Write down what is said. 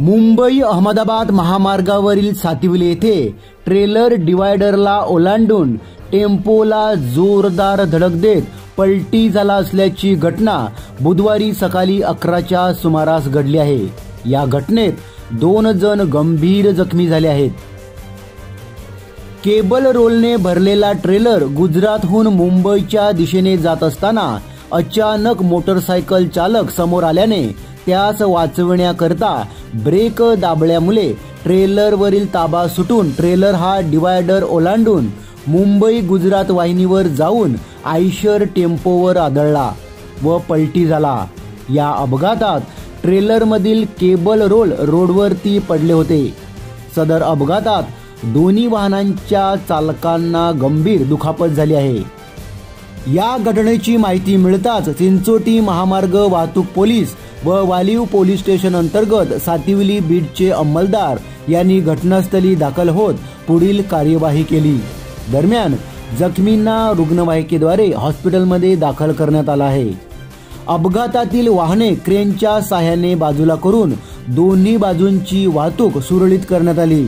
मुंबई अहमदाबाद महामार्गावरील सातिवली येथे ट्रेलर डिवायडरला ओलांडून टेम्पोला जोरदार धडक देत पलटी झाला असल्याची घटना बुधवारी सकाळी 11च्या सुमारास घडली आहे। या घटनेत 2 जण गंभीर जखमी झाले आहेत। केबल रोलने भरलेला ट्रेलर गुजरातहून मुंबईच्या दिशेने जात असताना अचानक मोटरसायकल चालक समोर आल्याने त्यास वाचवण्याकरता ब्रेक दाबल्यामुळे ट्रेलरवरील ताबा सुटून ट्रेलर हा डिवायडर ओलांडून मुंबई गुजरात वाहिनीवर जाऊन आयशर टेम्पोवर आदळला व पलटी झाला। या अपघातात ट्रेलरमधील केबल रोल रोडवरती पडले होते। सदर अपघातात दोन्ही वाहनांच्या चालकांना गंभीर दुखापत झाली आहे। या घटनेची माहिती मिळताच चिंचोटी महामार्ग वाहतूक पोलीस व वालीव पोलीस स्टेशन अंतर्गत सातिवली बीटचे अंमलदार यांनी घटनास्थळी दाखल होत पुढील कार्यवाही केली। दरम्यान जखमींना रुग्णवाहिकेद्वारे हॉस्पिटलमध्ये दाखल करण्यात आला आहे। अपघातातील वाहने क्रेनच्या साहाय्याने बाजूला करून दोन्ही बाजूंची वाहतूक सुरळीत करण्यात आली।